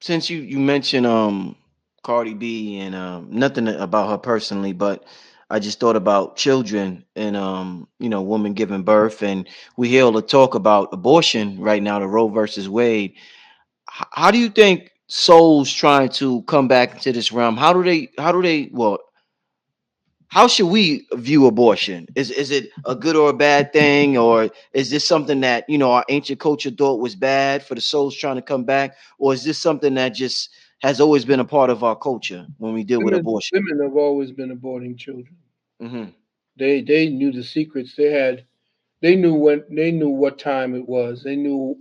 since you mentioned Cardi B and nothing about her personally, but I just thought about children and women giving birth, and we hear all the talk about abortion right now, the Roe versus Wade. How do you think souls trying to come back into this realm? How should we view abortion? Is it a good or a bad thing, or is this something that our ancient culture thought was bad for the souls trying to come back, or is this something that just has always been a part of our culture when we deal with abortion? Women have always been aborting children. Hmm. They knew the secrets. They knew what time it was. They knew,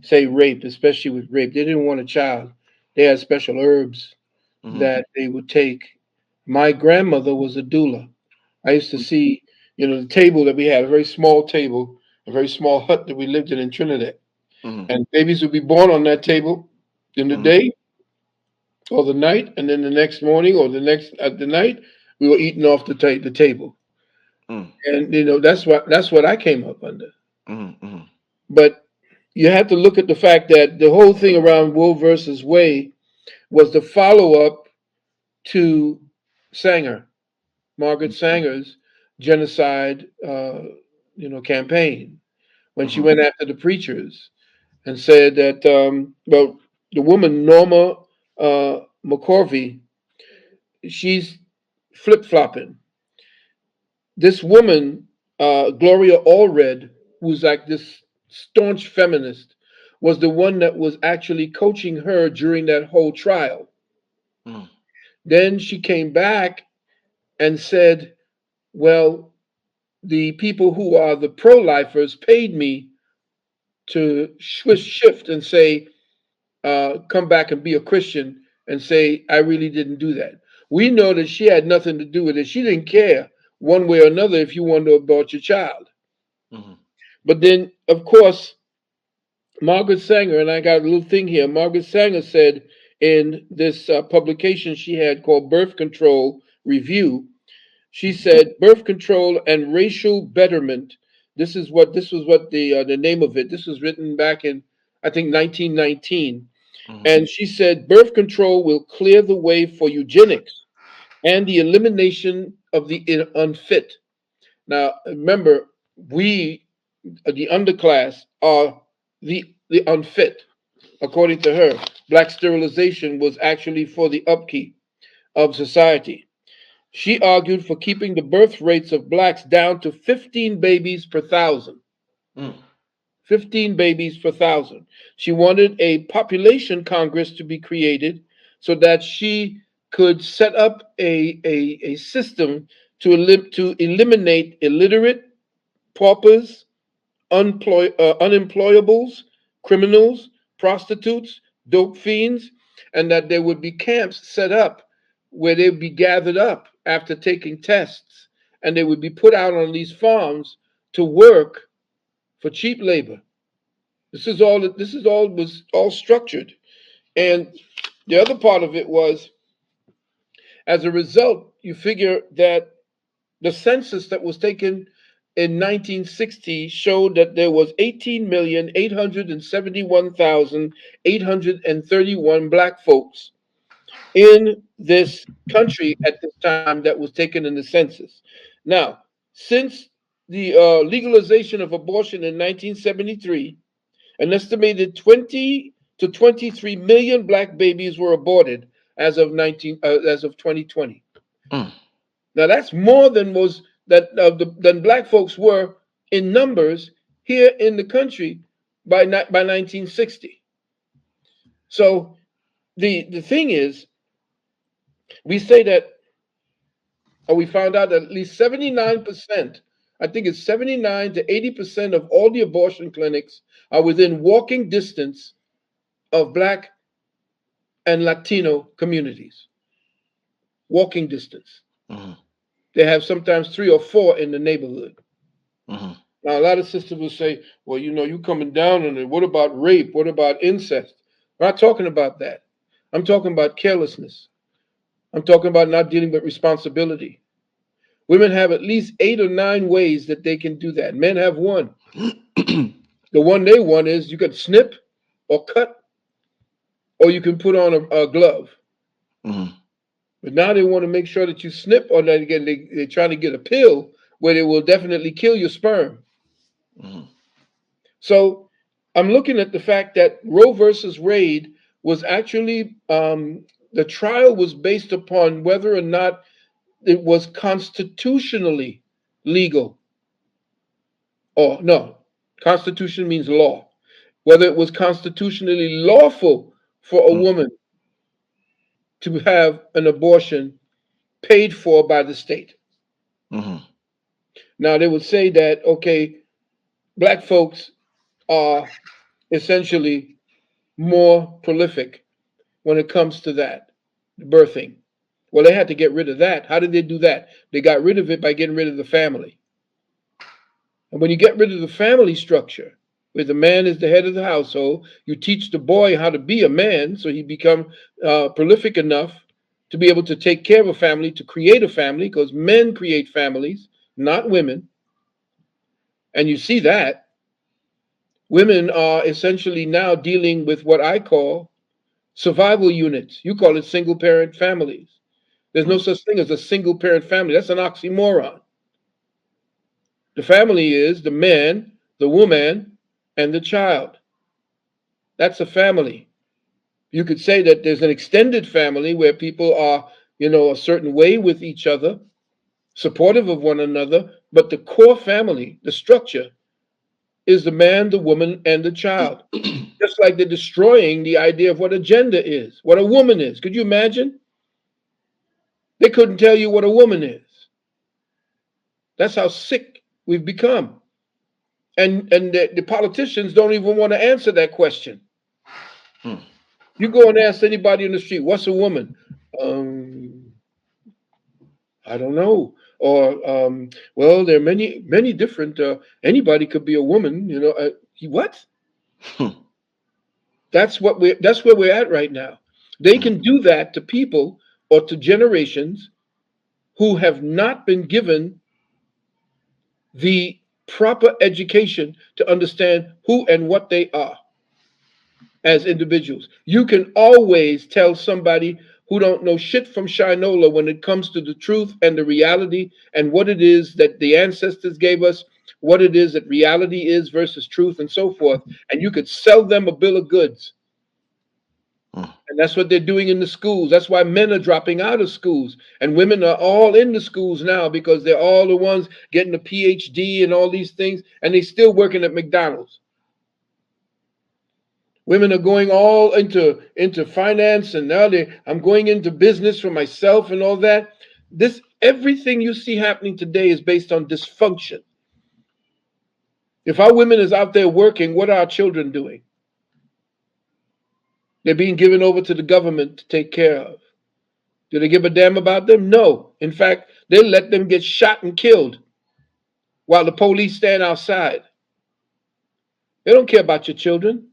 say, rape, especially with rape. They didn't want a child. They had special herbs Hmm. that they would take. My grandmother was a doula. I used to see, the table that we had, a very small table, a very small hut that we lived in Trinidad. Hmm. And babies would be born on that table in the Hmm. day or the night, and then the next morning or the next at the night, we were eating off the table. Hmm. And that's what I came up under. Hmm. Hmm. But you have to look at the fact that the whole thing around Roe versus Wade was the follow up to Sanger, Margaret Sanger's genocide, campaign when she Hmm. went after the preachers and said that, well, the woman Norma McCorvey, she's flip flopping. This woman, Gloria Allred, who's like this staunch feminist, was the one that was actually coaching her during that whole trial. Hmm. Then she came back and said, well, the people who are the pro lifers paid me to shift and say, come back and be a Christian and say, I really didn't do that. We know that she had nothing to do with it. She didn't care one way or another if you wanted to abort your child. Hmm. But then, of course, Margaret Sanger, and I got a little thing here. Margaret Sanger said in this publication she had called Birth Control Review, she said birth control and racial betterment. This was what the name of it. This was written back in, I think, 1919. Hmm. And she said birth control will clear the way for eugenics and the elimination of the unfit. Now, remember, we, the underclass, are the unfit. According to her, black sterilization was actually for the upkeep of society. She argued for keeping the birth rates of blacks down to 15 babies per thousand. Hmm. 15 babies per thousand. She wanted a population congress to be created so that she could set up a system to eliminate illiterate, paupers, unemployables, criminals, prostitutes, dope fiends, and that there would be camps set up where they would be gathered up after taking tests, and they would be put out on these farms to work for cheap labor. This is all was all structured. And the other part of it was, as a result, you figure that the census that was taken in 1960 showed that there was 18,871,831 black folks in this country at this time that was taken in the census. Now, since the legalization of abortion in 1973, an estimated 20 to 23 million black babies were aborted as of 2020. Hmm. Now that's more than was that than black folks were in numbers here in the country by 1960. So the thing is, we say that, or we found out that at least 79%, I think it's 79 to 80% of all the abortion clinics are within walking distance of black and Latino communities. Walking distance. Hmm. They have sometimes three or four in the neighborhood. Hmm. Now, a lot of sisters will say, well, you coming down on it. What about rape? What about incest? I'm not talking about that. I'm talking about carelessness. I'm talking about not dealing with responsibility. Women have at least 8 or 9 ways that they can do that. Men have one. The one they want is you could snip or cut. or you can put on a glove. Mm-hmm. But now they want to make sure that you snip, or that again they're trying to get a pill where they will definitely kill your sperm. Mm-hmm. So I'm looking at the fact that Roe versus Wade was actually the trial was based upon whether or not it was constitutionally legal. Or no, constitution means law. Whether it was constitutionally lawful for a woman to have an abortion paid for by the state. Mm-hmm. Now they would say that okay, black folks are essentially more prolific when it comes to that birthing. Well, they had to get rid of that. How did they do that? They got rid of it by getting rid of the family. And when you get rid of the family structure, where the man is the head of the household, you teach the boy how to be a man, so he become prolific enough to be able to take care of a family, to create a family, because men create families, not women. And you see that women are essentially now dealing with what I call survival units. You call it single parent families. There's no such thing as a single parent family. That's an oxymoron. The family is the man, the woman, and the child. That's a family. You could say that there's an extended family where people are, a certain way with each other, supportive of one another, but the core family, the structure, is the man, the woman, and the child. Just like they're destroying the idea of what a gender is, what a woman is. Could you imagine? They couldn't tell you what a woman is. That's how sick we've become. And the politicians don't even want to answer that question. Mm-hmm. You go and ask anybody in the street, what's a woman? Um, I don't know. Or, well, there are many different, anybody could be a woman, what? That's where we're at right now. They can do that to people or to generations who have not been given the proper education to understand who and what they are as individuals. You can always tell somebody who don't know shit from Shinola when it comes to the truth and the reality and what it is that the ancestors gave us, what it is that reality is versus truth and so forth. And you could sell them a bill of goods. And that's what they're doing in the schools. That's why men are dropping out of schools. And women are all in the schools now because they're all the ones getting a PhD and all these things. And they still working at McDonald's. Women are going all into finance, and now I'm going into business for myself and all that. This everything you see happening today is based on dysfunction. If our women is out there working, what are our children doing? They're being given over to the government to take care of. Do they give a damn about them? No. In fact, they let them get shot and killed while the police stand outside. They don't care about your children.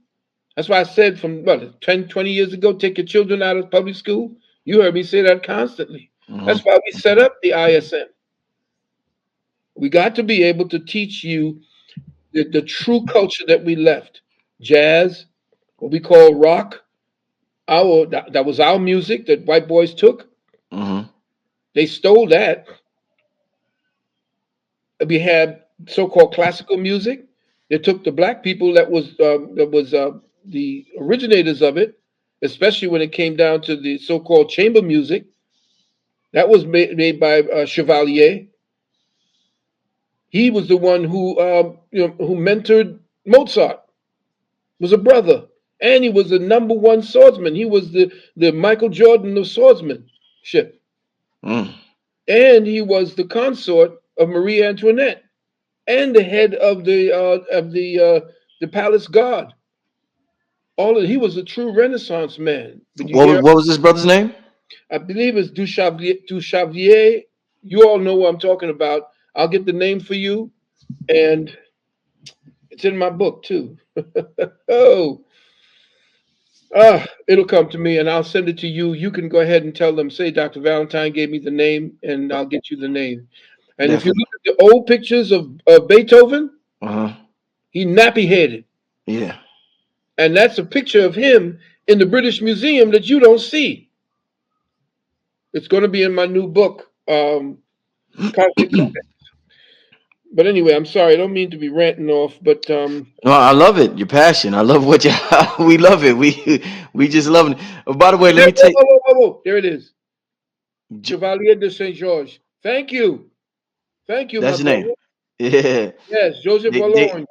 That's why I said from 10, 20 years ago, take your children out of public school. You heard me say that constantly. That's Mm-hmm. why we set up the ISM. We got to be able to teach you the true culture that we left. Jazz, what we call rock, that was our music that white boys took. Mm-hmm. They stole that. We had so-called classical music. They took the black people that was the originators of it, especially when it came down to the so-called chamber music. That was made by Chevalier. He was the one who mentored Mozart. Was a brother, and he was the number one swordsman. He was the Michael Jordan of swordsmanship, Mm-hmm. and he was the consort of Marie Antoinette, and the head of the palace guard. He was a true Renaissance man. But you hear, What was this brother's name? I believe it's Duchavier. You all know what I'm talking about. I'll get the name for you, and it's in my book too. Oh, it'll come to me, and I'll send it to you. You can go ahead and tell them, say Dr. Valentine gave me the name, and I'll get you the name. And if you Definitely. look at the old pictures of Uh huh. he nappy headed. Yeah. And that's a picture of him in the British Museum that you don't see. It's going to be in my new book, Cosmic. But anyway, I'm sorry. I don't mean to be ranting off, but No, I love it. Your passion. I love what you. We love it. We just love it. Oh, by the way, let there, me whoa, take. whoa, whoa, whoa, whoa. There it is. J- Chevalier de Saint Georges. Thank you, my That's the name. brother. Yeah. Yes, Joseph They Wallon. they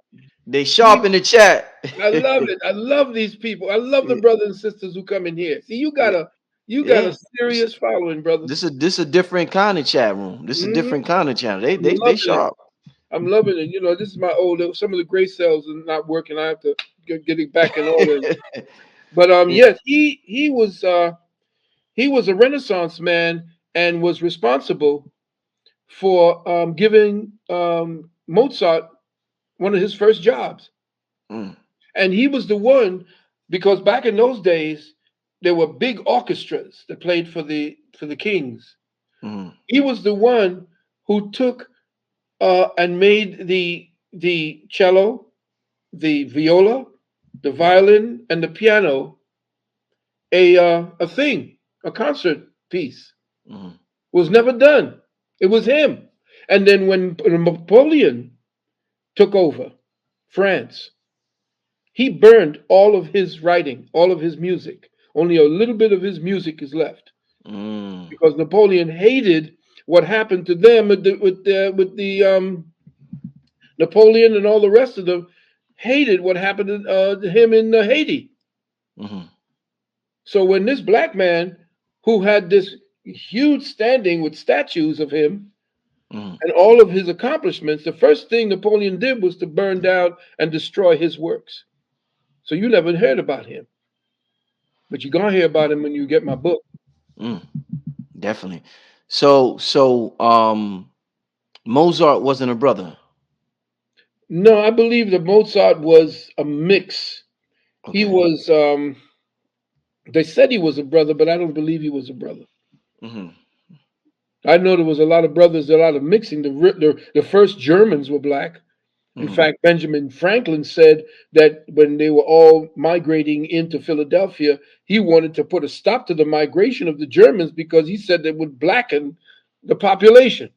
they sharp See, in the chat. I love it. I love these people. I love the Yeah. brothers and sisters who come in here. See, Yeah. you got a Yeah. serious following, brother. This a different kind of chat room. This a Hmm. different kind of channel. I'm They loving it. sharp. I'm loving it. You know, this is my old. Some of the gray cells are not working. I have to get it back in order. But Yeah. yes, he was a Renaissance man and was responsible for giving Mozart one of his first jobs. Mm, And he was the one because back in those days there were big orchestras that played for the kings. mm, He was the one who took and made the cello, the viola, the violin, and the piano a thing, a concert piece. mm, Was never done. It was him. And then when Napoleon took over France, he burned all of his writing, all of his music. Only a little bit of his music is left mm, because Napoleon hated what happened to them with the Napoleon and all the rest of them hated what happened to him in Haiti. mm, So when this black man who had this huge standing with statues of him mm. and all of his accomplishments, the first thing Napoleon did was to burn down and destroy his works. So you never heard about him, but you're gonna hear about him when you get my book. Mm. Definitely. So Mozart wasn't a brother. No, I believe that Mozart was a mix. He Okay. was. They said he was a brother, but I don't believe he was a brother. Hmm. I know there was a lot of brothers, a lot of mixing. The first Germans were black. In Hmm. fact, Benjamin Franklin said that when they were all migrating into Philadelphia, he wanted to put a stop to the migration of the Germans because he said that would blacken the population.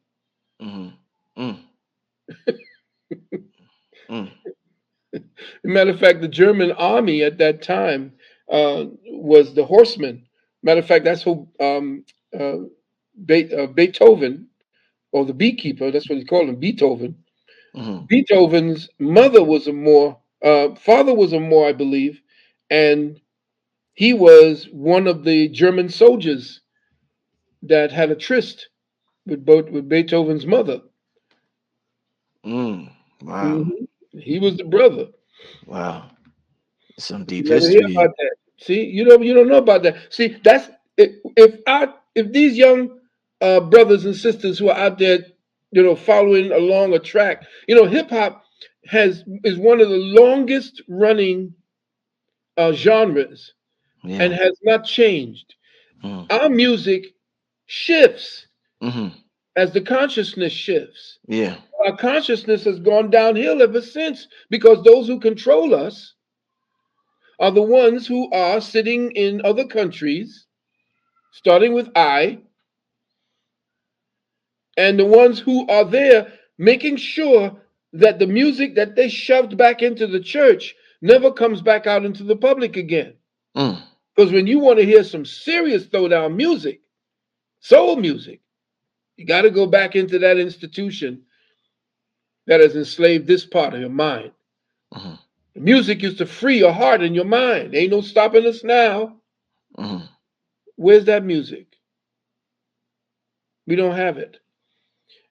Hmm. Mm, mm, Matter of fact, the German army at that time was the horsemen. Matter of fact, that's who uh, Beethoven, or the beekeeper, that's what he called him, Beethoven. mm, Beethoven's mother was a Moor, father was a Moor, I believe, and he was one of the German soldiers that had a tryst with Beethoven's mother. mm. Wow. Mhm. He was the brother. Wow. Some But you deep never hear history. about that. See, you don't know about that. See, that's if these young brothers and sisters who are out there, following along a track, hip hop has is one of the longest running genres and Yeah. has not changed. Mm, Our music shifts hmm. as the consciousness shifts. Yeah. Our consciousness has gone downhill ever since because those who control us are the ones who are sitting in other countries, starting with I, and the ones who are there making sure that the music that they shoved back into the church never comes back out into the public again. Mm, Because when you want to hear some serious throwdown music, soul music, you got to go back into that institution that has enslaved this part of your mind. hmm, The music used to free your heart and your mind. Ain't no stopping us now. hmm. Where's that music? We don't have it.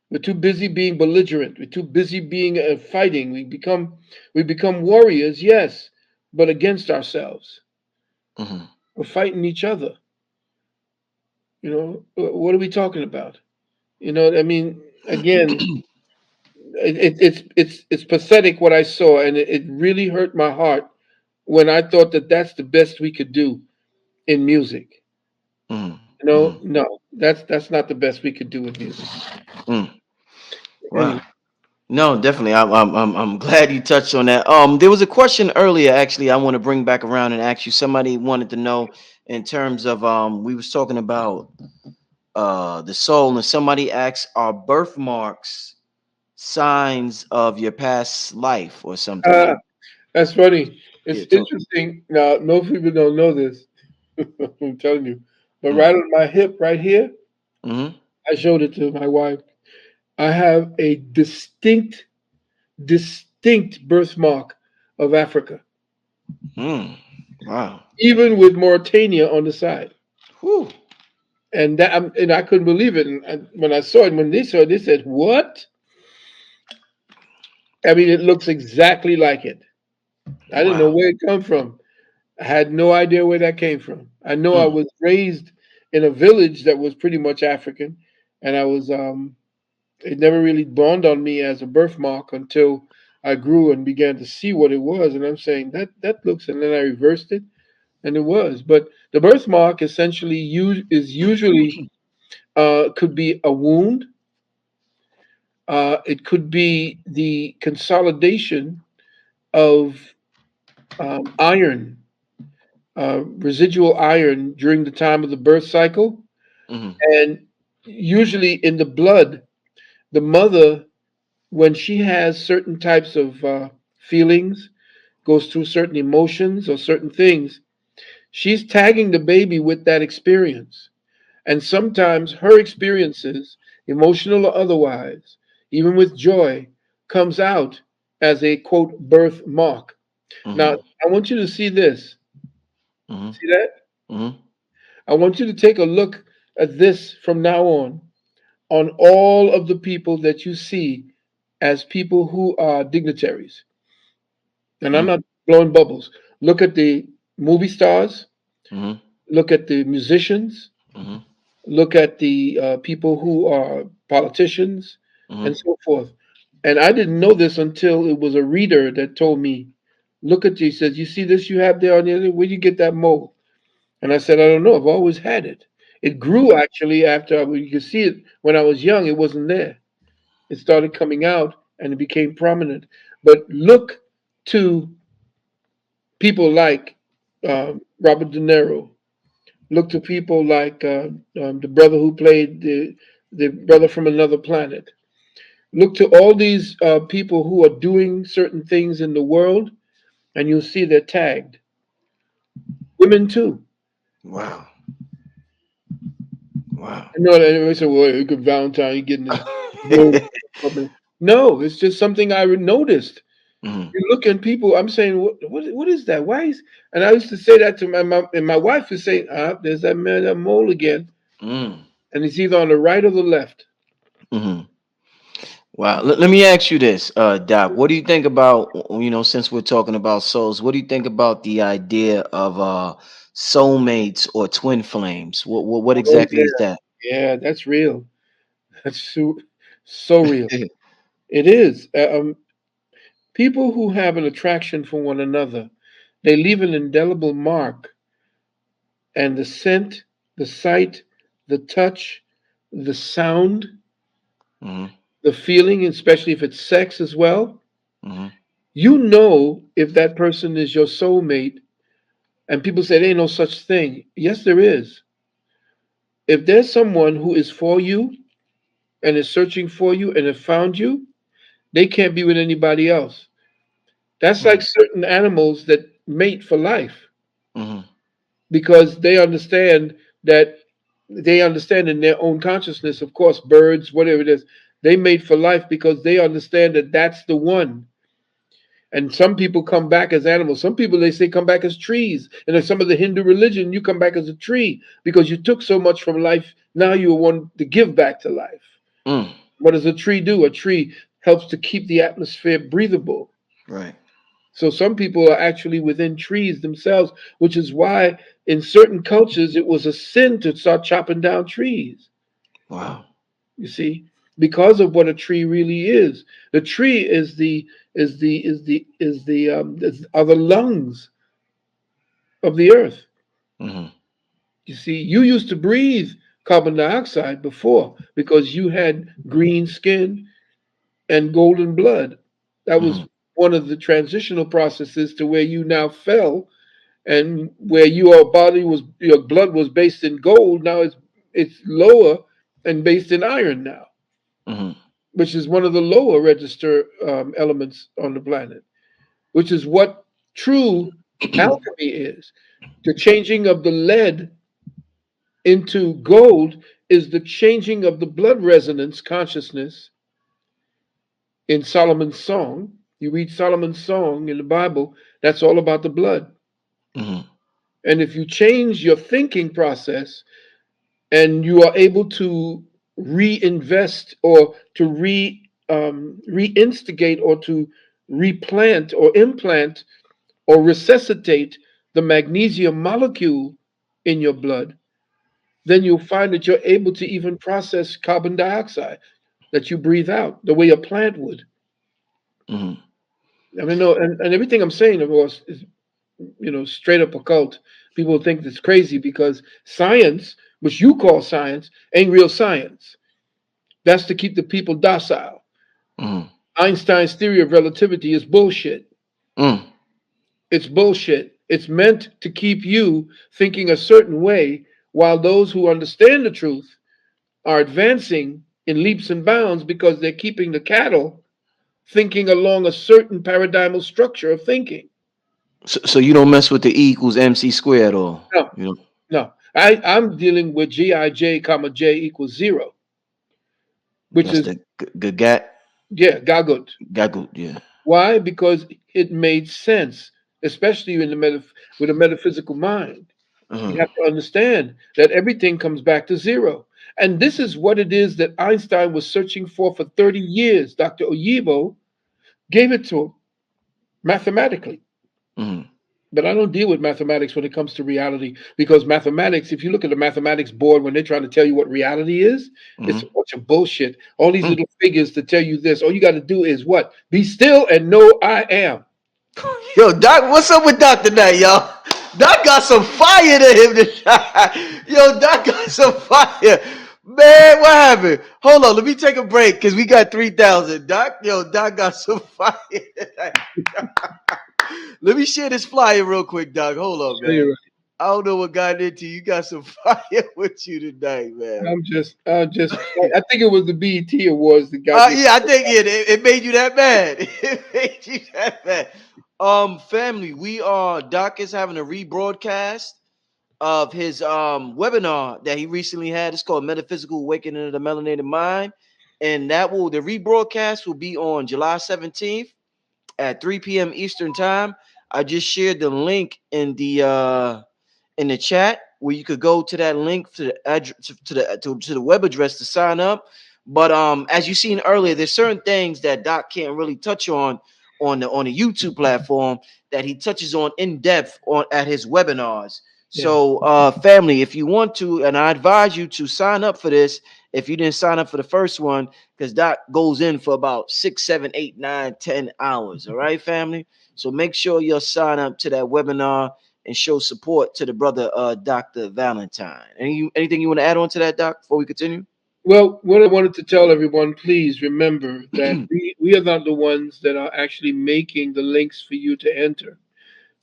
We're too busy being belligerent. We're too busy being fighting. We become warriors, yes, but against ourselves. Hmm. We're fighting each other. What are we talking about? I mean, again, it's pathetic what I saw, and it really hurt my heart when I thought that that's the best we could do in music. Mm, mm, No, that's not the best we could do in music. mm. Wow. Anyway, No, definitely. I'm glad you touched on that. There was a question earlier. Actually, I want to bring back around and ask you. Somebody wanted to know in terms of we was talking about the soul, and somebody asked, "Are birthmarks signs of your past life or something like?" Ah, that's funny. Yeah, It's talk. interesting. Now, most people don't know this. I'm telling you. But Mm, right on my hip, right here, mm-hmm. I showed it to my wife. I have a distinct birthmark of Africa, Mm. Wow. even with Mauritania on the side. Whew. And and I couldn't believe it. And when I saw it, when they saw it, they said, "What?" I mean, it looks exactly like it. I didn't know Wow. where it come from. I had no idea where that came from. I know I Mm, was raised in a village that was pretty much African, and I was it never really dawned on me as a birthmark until I grew and began to see what it was. And I'm saying that looks, and then I reversed it, and it was. But the birthmark essentially is usually could be a wound. It could be the consolidation of iron, residual iron during the time of the birth cycle. mm-hmm. And usually in the blood, the mother, when she has certain types of feelings, goes through certain emotions or certain things, she's tagging the baby with that experience. And sometimes her experiences, emotional or otherwise, even with joy, comes out as a quote birthmark. Now, Mm-hmm. I want you to see this. Mm-hmm. See that? Mm-hmm. I want you to take a look at this from now on all of the people that you see as people who are dignitaries. And I'm Mm-hmm. not blowing bubbles. Look at the movie stars, Mm-hmm. look at the musicians, Mm-hmm. look at the people who are politicians, and Mm-hmm. so forth. And I didn't know this until it was a reader that told me, look at these. He says, you see this you have there on the other? Where you get that mole? And I said, I don't know. I've always had it. It grew actually after you could see it when I was young. It wasn't there. It started coming out and it became prominent. But look to people like Robert De Niro. Look to people like the brother who played the brother from another planet. Look to all these people who are doing certain things in the world, and you'll see they're tagged. Women too. Wow. Wow. I know that everybody said, "Well, look at Valentine, you getting his blow up." No, it's just something I noticed. Mm-hmm. You look at people. I'm saying, what is that? Why is? And I used to say that to my mom, and my wife would say, "Ah, there's that man, that mole again," Mm. and it's either on the right or the left. Mm-hmm. Wow. Let me ask you this, Doc. What do you think about, since we're talking about souls, what do you think about the idea of soulmates or twin flames? What Oh exactly is yeah, that? yeah, that's real. That's so real. It is. People who have an attraction for one another, they leave an indelible mark, and the scent, the sight, the touch, the sound, Mm-hmm. the feeling, especially if it's sex as well. Mm-hmm. You know if that person is your soulmate, and people say there ain't no such thing. Yes, there is. If there's someone who is for you and is searching for you and have found you, they can't be with anybody else. That's like certain animals that mate for life Mm-hmm. because they understand in their own consciousness, of course, birds, whatever it is, they mate for life because they understand that that's the one. And some people come back as animals. Some people they say come back as trees. And in some of the Hindu religion, you come back as a tree because you took so much from life. Now you want to give back to life. Mm. What does a tree do? A tree helps to keep the atmosphere breathable. Right. So some people are actually within trees themselves, which is why in certain cultures it was a sin to start chopping down trees. Wow. You see, because of what a tree really is. The tree are the lungs of the earth. Mm-hmm. You see, you used to breathe carbon dioxide before because you had green skin, and golden blood. That was Mhm. one of the transitional processes to where you now fell, and where your body was, your blood was based in gold. Now it's lower and based in iron now, Mhm. which is one of the lower register elements on the planet, which is what true alchemy is. The changing of the lead into gold is the changing of the blood resonance consciousness in Solomon's song. You read Solomon's song in the Bible, that's all about the blood. Mhm. And if you change your thinking process and you are able to reinvest or to reinstigate or to replant or implant or resuscitate the magnesium molecule in your blood, then you'll find that you're able to even process carbon dioxide that you breathe out the way a plant would. Mhm. I mean, no, and everything I'm saying, of course, is straight up occult. People think it's crazy because science, which you call science, ain't real science. That's to keep the people docile. Mhm. Einstein's theory of relativity is bullshit. Mm. It's bullshit. It's meant to keep you thinking a certain way, while those who understand the truth are advancing in leaps and bounds because they're keeping the cattle thinking along a certain paradigmal structure of thinking. So you don't mess with the E equals MC squared or No, you know no. I'm dealing with Gij, comma J equals zero, which that's is, the gagat yeah, Gagut. gagut, yeah. Why? Because it made sense, especially in the with a metaphysical mind. You Uh-huh. have to understand that everything comes back to zero. And this is what it is that Einstein was searching for 30 years. Dr. Oyibo gave it to him mathematically. Mhm. But I don't deal with mathematics when it comes to reality, because mathematics, if you look at the mathematics board when they're trying to tell you what reality is, it's a Mhm. bunch of bullshit. All these Mm. little figures to tell you this. All you got to do is what? Be still and know I am. Yo, Doc, what's up with Doc tonight, y'all? Doc got some fire to him tonight. Yo, Doc got some fire. Man, what happened? Hold on, let me take a break because we got 3,000. Doc, yo, Doc got some fire tonight. Let me share this flyer real quick, Doc. Hold on, So you're man. right. I don't know what got into you. You got some fire with you tonight, man. I think it was the BET Awards that got me. Yeah, I think it made you that mad. It made you that mad. Family, we are Doc is having a rebroadcast of his webinar that he recently had. It's called Metaphysical Awakening of the Melanated Mind. And the rebroadcast will be on July 17th at 3 p.m. Eastern time. I just shared the link in the chat where you could go to that link to the address to the web address to sign up. But as you seen earlier, there's certain things that Doc can't really touch on the YouTube platform that he touches on in depth on at his webinars. Yeah. So family, if you want to, and I advise you to sign up for this if you didn't sign up for the first one, because Doc goes in for about 6, 7, 8, 9, 10 hours. All right, family. So make sure you'll sign up to that webinar and show support to the brother Dr. Valentine. Anything you want to add on to that, Doc, before we continue? Well, what I wanted to tell everyone, please remember that we are not the ones that are actually making the links for you to enter.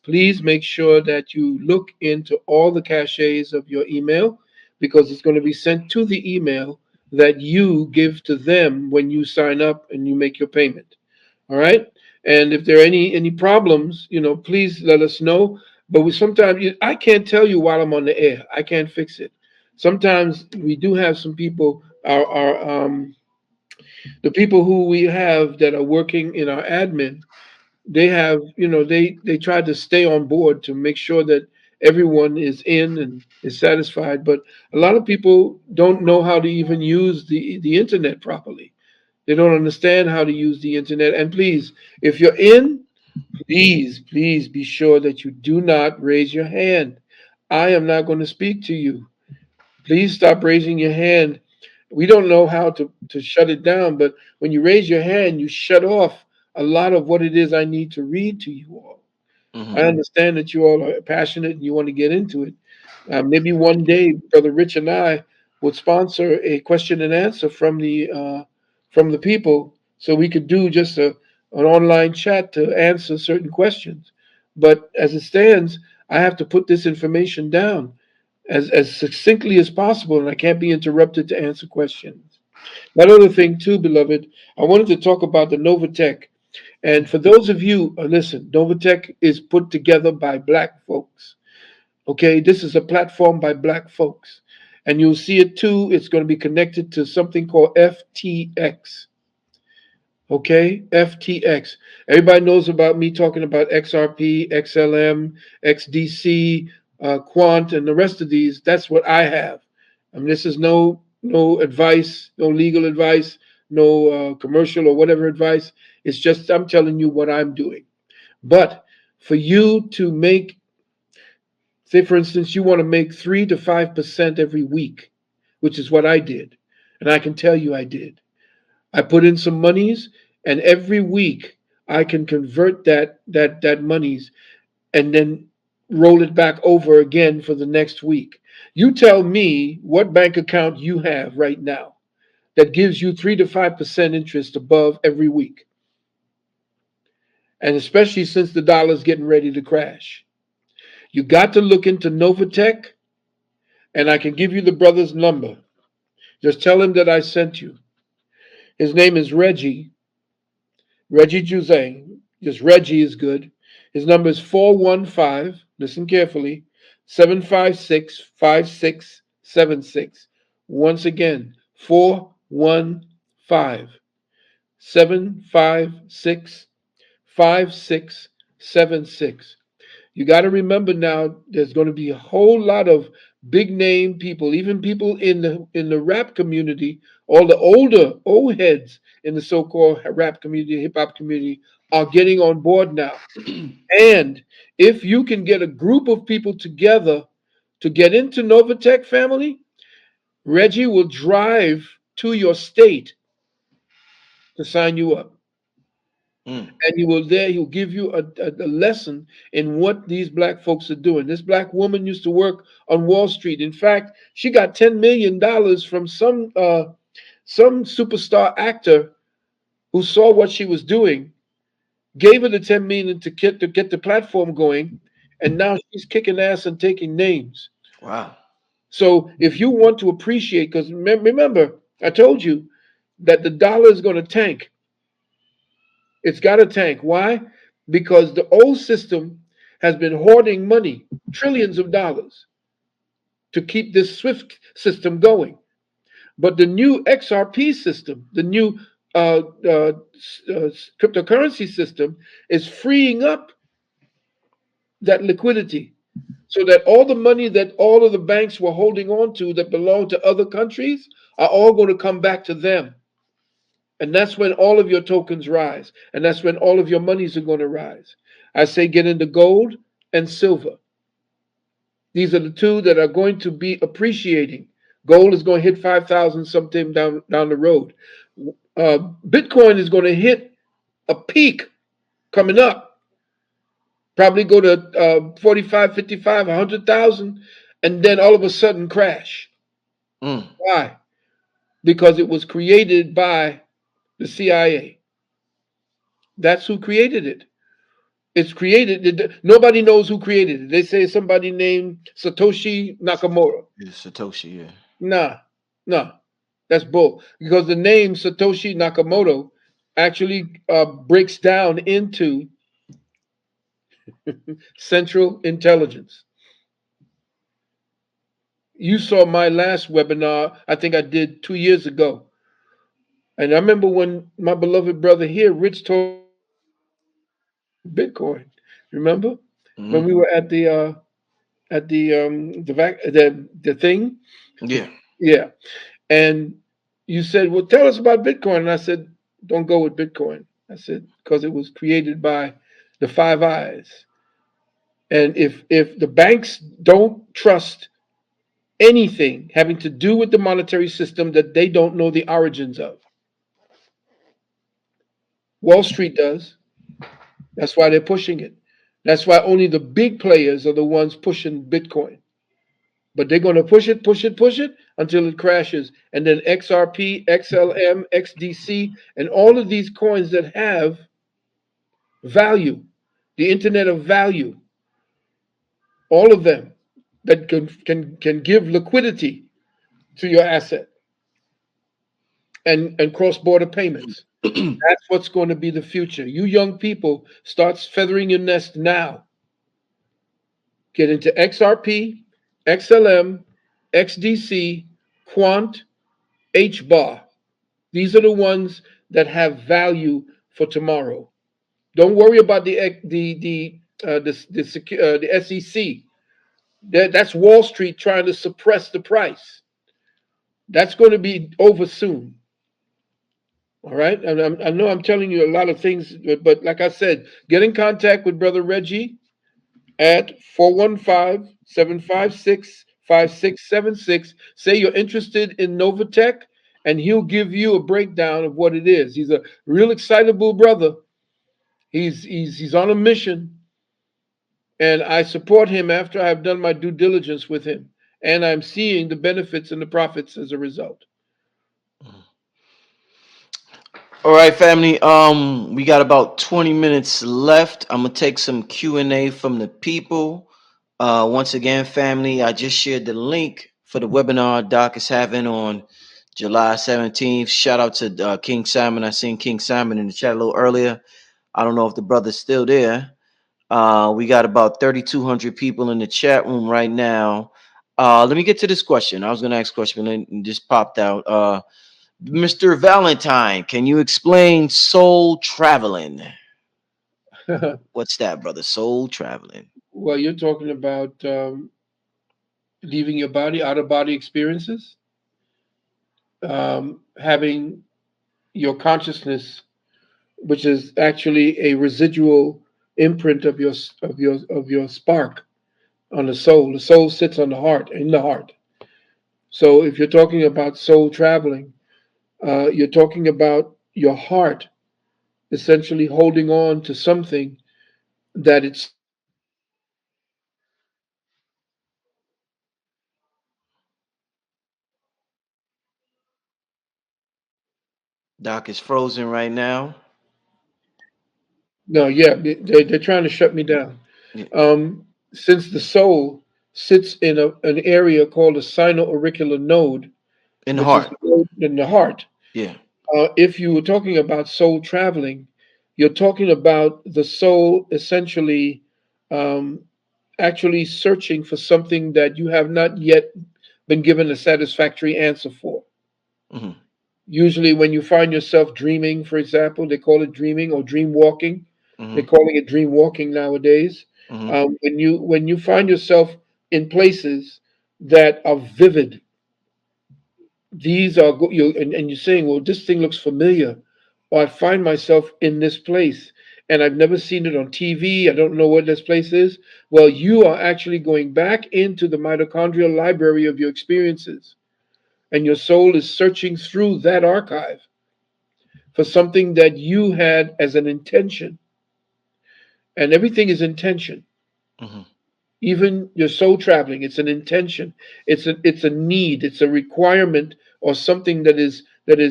Please make sure that you look into all the caches of your email, because it's going to be sent to the email that you give to them when you sign up and you make your payment. All right. And if there are any problems, please let us know. But we sometimes I can't tell you while I'm on the air. I can't fix it. Sometimes we do have some people, the people who we have that are working in our admin, they have, they try to stay on board to make sure that everyone is in and is satisfied. But a lot of people don't know how to even use the internet properly. They don't understand how to use the internet. And please, if you're in, please be sure that you do not raise your hand. I am not going to speak to you. Please stop raising your hand. We don't know how to shut it down, but when you raise your hand, you shut off a lot of what it is I need to read to you all. I Mhm. understand that you all are passionate and you want to get into it. Maybe one day, Brother Rich and I would sponsor a question and answer from the people, so we could do just an online chat to answer certain questions. But as it stands, I have to put this information down as succinctly as possible, and I can't be interrupted to answer questions. One other thing, too, beloved, I wanted to talk about the Novatech. And for those of you, listen, Novatech is put together by black folks. Okay, this is a platform by black folks. And you'll see it too. It's going to be connected to something called FTX. Okay, FTX. Everybody knows about me talking about XRP, XLM, XDC, Quant, and the rest of these. That's what I have. I mean, this is no advice, no legal advice, no commercial or whatever advice. It's just I'm telling you what I'm doing. But for you to make, say, for instance, you want to make 3 to 5% every week, which is what I did, and I can tell you I did. I put in some monies, and every week I can convert that monies and then roll it back over again for the next week. You tell me what bank account you have right now that gives you 3 to 5% interest above every week, and especially since the dollar's getting ready to crash. You got to look into Novatech, and I can give you the brother's number. Just tell him that I sent you. His name is Reggie Juzang. Just Reggie is good. His number is 415, listen carefully, 756 5676. Once again, 415 756 5676. You got to remember now, there's going to be a whole lot of big name people, even people in the rap community, all the older old heads in the so-called rap community, hip hop community, are getting on board now. And if you can get a group of people together to get into Novatech family, Reggie will drive to your state to sign you up. Mm. And he'll give you a lesson in what these black folks are doing. This black woman used to work on Wall Street. In fact, she got $10 million from some superstar actor who saw what she was doing, gave her the 10 million to get the platform going, and now she's kicking ass and taking names. Wow. So if you want to appreciate, because remember, I told you that the dollar is going to tank. It's got a tank. Why? Because the old system has been hoarding money, trillions of dollars, to keep this SWIFT system going. But the new XRP system, the new cryptocurrency system, is freeing up that liquidity so that all the money that all of the banks were holding on to that belong to other countries are all going to come back to them. And that's when all of your tokens rise. And that's when all of your monies are going to rise. I say get into gold and silver. These are the two that are going to be appreciating. Gold is going to hit 5,000 sometime down the road. Bitcoin is going to hit a peak coming up, probably go to 45, 55, 100,000, and then all of a sudden crash. Mm. Why? Because it was created by the CIA. That's who created it. It's created. Nobody knows who created it. They say somebody named Satoshi Nakamoto. It's Satoshi, yeah. Nah, nah, that's bull. Because the name Satoshi Nakamoto actually breaks down into Central Intelligence. You saw my last webinar. I think I did 2 years ago, and I remember when my beloved brother here, Rich, told me about Bitcoin. Remember when Hmm. we were at the thing? Yeah. Yeah. And you said, "Well, tell us about Bitcoin." And I said, "Don't go with Bitcoin." I said, "Because it was created by the Five Eyes, and if the banks don't trust anything having to do with the monetary system that they don't know the origins of, Wall Street does. That's why they're pushing it. That's why only the big players are the ones pushing Bitcoin. But they're going to push it, push it, push it until it crashes. And then XRP, XLM, XDC, and all of these coins that have value, the internet of value, all of them that can give liquidity to your asset and cross border payments. That's what's going to be the future. You young people, start feathering your nest now. Get into XRP, XLM, XDC, Quant, HBAR. These are the ones that have value for tomorrow. Don't worry about the SEC. That's Wall Street trying to suppress the price. That's going to be over soon. All right. And I know I'm telling you a lot of things, but like I said, get in contact with Brother Reggie at 415-756-5676. Say you're interested in Novatech, and he'll give you a breakdown of what it is. He's a real excitable brother. He's on a mission, and I support him after I've done my due diligence with him, and I'm seeing the benefits and the profits as a result. All right, family. We got about 20 minutes left. I'm gonna take some Q&A from the people. Once again, family, I just shared the link for the webinar Doc is having on July 17th. Shout out to King Simon. I seen King Simon in the chat a little earlier. I don't know if the brother's still there. We got about 3,200 people in the chat room right now. Let me get to this question. I was gonna ask a question, but it just popped out. Mr. Valentine, can you explain soul traveling? What's that, brother? Soul traveling. Well, you're talking about leaving your body, out of body experiences, having your consciousness, which is actually a residual imprint of your spark on the soul. The soul sits on the heart, in the heart. So if you're talking about soul traveling, you're talking about your heart essentially holding on to something that it's Doc is frozen right now. no, yeah, they're trying to shut me down. Yeah. Since the soul sits in an area called the sino-auricular node, In the which is heart. the node in the heart. Yeah. If you were talking about soul traveling, you're talking about the soul essentially um, actually searching for something that you have not yet been given a satisfactory answer for. Hmm. Usually, when you find yourself dreaming, for example, they call it dreaming or dream walking. They're Hmm. calling it dream walking nowadays. Hmm. When you find yourself in places that are vivid, these are and you're saying, well, this thing looks familiar, or I find myself in this place and I've never seen it on TV. I don't know what this place is. Well, you are actually going back into the mitochondrial library of your experiences, and your soul is searching through that archive for something that you had as an intention. And everything is intention. Hmm. Even your soul traveling, it's an intention. It's a need. It's a requirement or something that is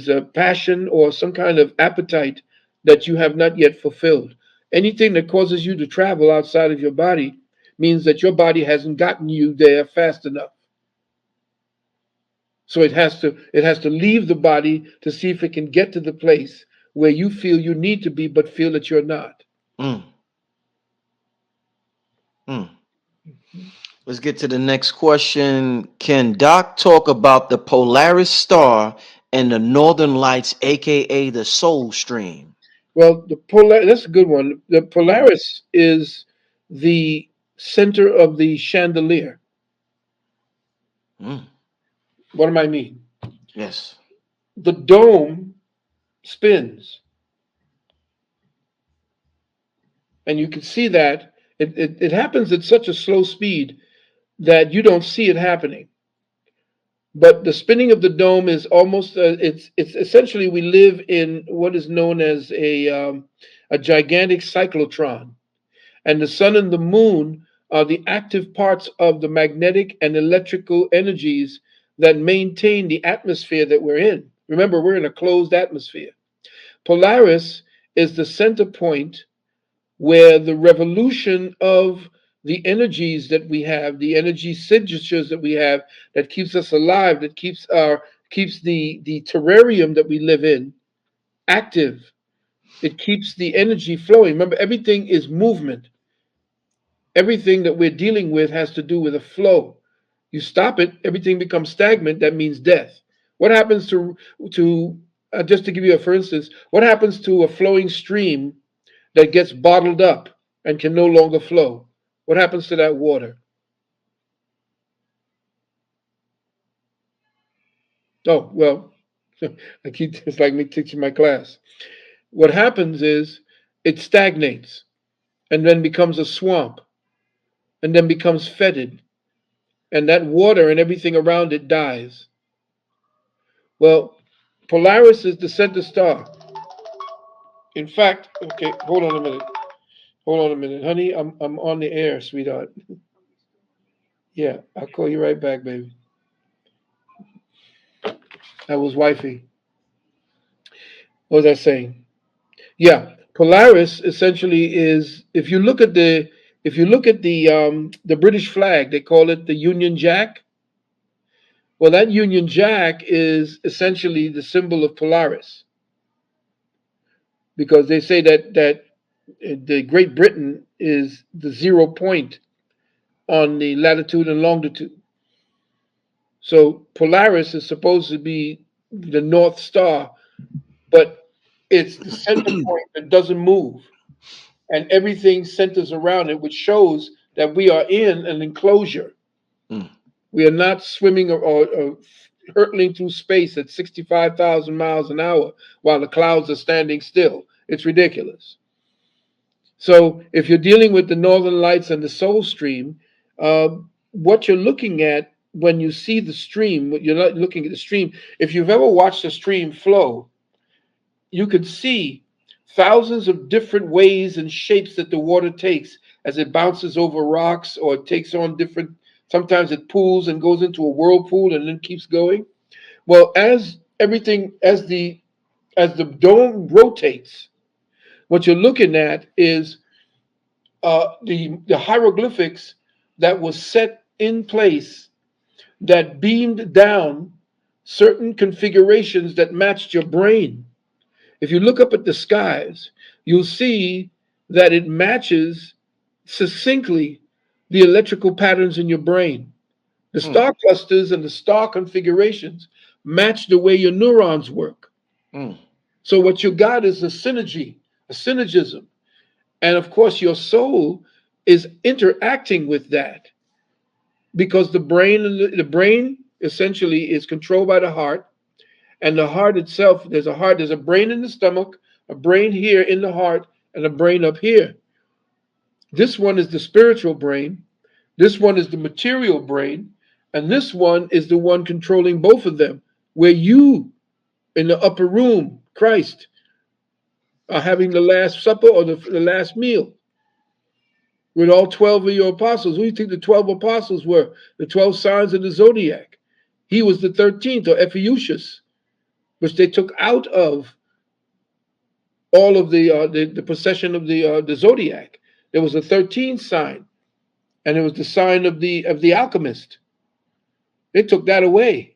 a passion or some kind of appetite that you have not yet fulfilled. Anything that causes you to travel outside of your body means that your body hasn't gotten you there fast enough. So it has to leave the body to see if it can get to the place where you feel you need to be, but feel that you're not. Mm. Mm. Let's get to the next question. Can Doc talk about the Polaris star and the Northern Lights, aka the Soul Stream? Well, that's a good one. The Polaris is the center of the chandelier. Mm. What do I mean? Yes. The dome spins, and you can see that it happens at such a slow speed that you don't see it happening. But the spinning of the dome is almost it's essentially we live in what is known as a gigantic cyclotron, and the sun and the moon are the active parts of the magnetic and electrical energies that maintain the atmosphere that we're in. Remember, we're in a closed atmosphere. Polaris is the center point where the revolution of the energies that we have, the energy signatures that we have, that keeps us alive, that keeps the terrarium that we live in active. It keeps the energy flowing. Remember, everything is movement. Everything that we're dealing with has to do with a flow. You stop it, everything becomes stagnant. That means death. What happens to just to give you a for instance, what happens to a flowing stream that gets bottled up and can no longer flow? What happens to that water? Oh, well, it's like me teaching my class. What happens is it stagnates and then becomes a swamp and then becomes fetid, and that water and everything around it dies. Well, Polaris is the center star. In fact, okay, hold on a minute. Hold on a minute, honey. I'm on the air, sweetheart. Yeah, I'll call you right back, baby. That was wifey. What was I saying? Yeah, Polaris essentially is, if you look at the British flag, they call it the Union Jack. Well, that Union Jack is essentially the symbol of Polaris, because they say that the Great Britain is the 0 point on the latitude and longitude. So Polaris is supposed to be the North Star, but it's the center point that doesn't move, and everything centers around it, which shows that we are in an enclosure. Mm. We are not swimming or hurtling through space at 65,000 miles an hour while the clouds are standing still. It's ridiculous. So if you're dealing with the northern lights and the soul stream, what you're looking at when you see the stream, you're not looking at the stream. If you've ever watched a stream flow, you could see thousands of different ways and shapes that the water takes as it bounces over rocks, or it takes on different, sometimes it pools and goes into a whirlpool and then keeps going. Well, as the dome rotates, what you're looking at is the hieroglyphics that was set in place that beamed down certain configurations that matched your brain. If you look up at the skies, you'll see that it matches succinctly the electrical patterns in your brain. The Mm. star clusters and the star configurations match the way your neurons work. Mm. So what you got is a synergy, a synergism. And of course, your soul is interacting with that, because the brain essentially is controlled by the heart, and the heart itself, there's a brain in the stomach, a brain here in the heart, and a brain up here. This one is the spiritual brain, this one is the material brain, and this one is the one controlling both of them, where you in the upper room, Christ, are having the last supper, or the last meal with all 12 of your apostles. Who do you think the 12 apostles were? The 12 signs of the zodiac. He was the 13th, or Ephesus, which they took out of all of the procession of the zodiac. There was a 13th sign, and it was the sign of the alchemist. They took that away